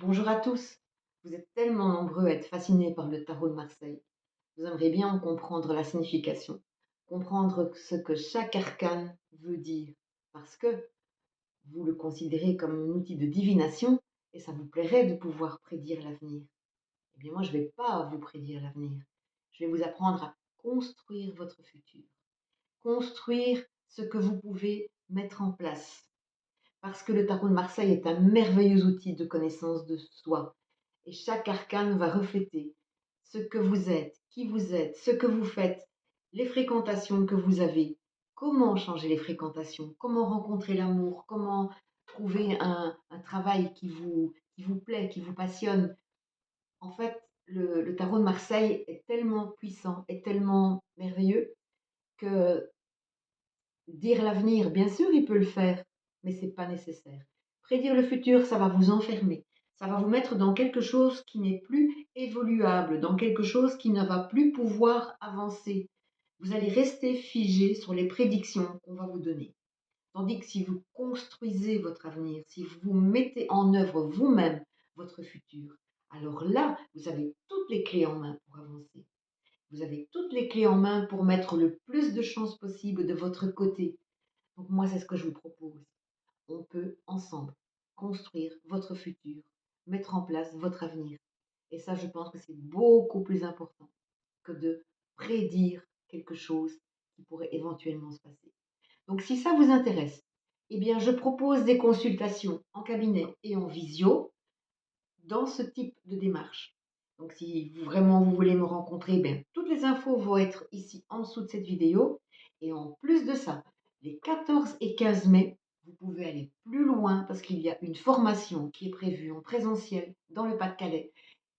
Bonjour à tous. Vous êtes tellement nombreux à être fascinés par le tarot de Marseille. Vous aimeriez bien en comprendre la signification, comprendre ce que chaque arcane veut dire, parce que vous le considérez comme un outil de divination et ça vous plairait de pouvoir prédire l'avenir. Eh bien moi, je ne vais pas vous prédire l'avenir. Je vais vous apprendre à construire votre futur, construire ce que vous pouvez mettre en place. Parce que le tarot de Marseille est un merveilleux outil de connaissance de soi. Et chaque arcane va refléter ce que vous êtes, qui vous êtes, ce que vous faites, les fréquentations que vous avez, comment changer les fréquentations, comment rencontrer l'amour, comment trouver un travail qui vous plaît, qui vous passionne. En fait, le tarot de Marseille est tellement puissant, est tellement merveilleux que dire l'avenir, bien sûr, il peut le faire, mais c'est pas nécessaire. Prédire le futur, ça va vous enfermer. Ça va vous mettre dans quelque chose qui n'est plus évoluable, dans quelque chose qui ne va plus pouvoir avancer. Vous allez rester figé sur les prédictions qu'on va vous donner. Tandis que si vous construisez votre avenir, si vous mettez en œuvre vous-même votre futur, alors là, vous avez toutes les clés en main pour avancer. Vous avez toutes les clés en main pour mettre le plus de chances possible de votre côté. Donc moi, c'est ce que je vous propose. On peut ensemble construire votre futur, mettre en place votre avenir. Et ça, je pense que c'est beaucoup plus important que de prédire quelque chose qui pourrait éventuellement se passer. Donc si ça vous intéresse, eh bien, je propose des consultations en cabinet et en visio dans ce type de démarche. Donc si vraiment vous voulez me rencontrer, bien, toutes les infos vont être ici en dessous de cette vidéo. Et en plus de ça, les 14 et 15 mai, vous pouvez aller plus loin parce qu'il y a une formation qui est prévue en présentiel dans le Pas-de-Calais.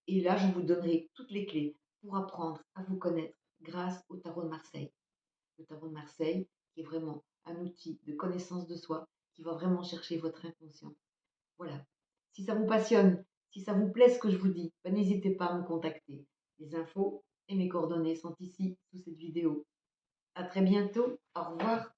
Et là, je vous donnerai toutes les clés pour apprendre à vous connaître grâce au tarot de Marseille. Le tarot de Marseille, qui est vraiment un outil de connaissance de soi, qui va vraiment chercher votre inconscient. Voilà. Si ça vous passionne, si ça vous plaît ce que je vous dis, ben, n'hésitez pas à me contacter. Les infos et mes coordonnées sont ici sous cette vidéo. À très bientôt. Au revoir.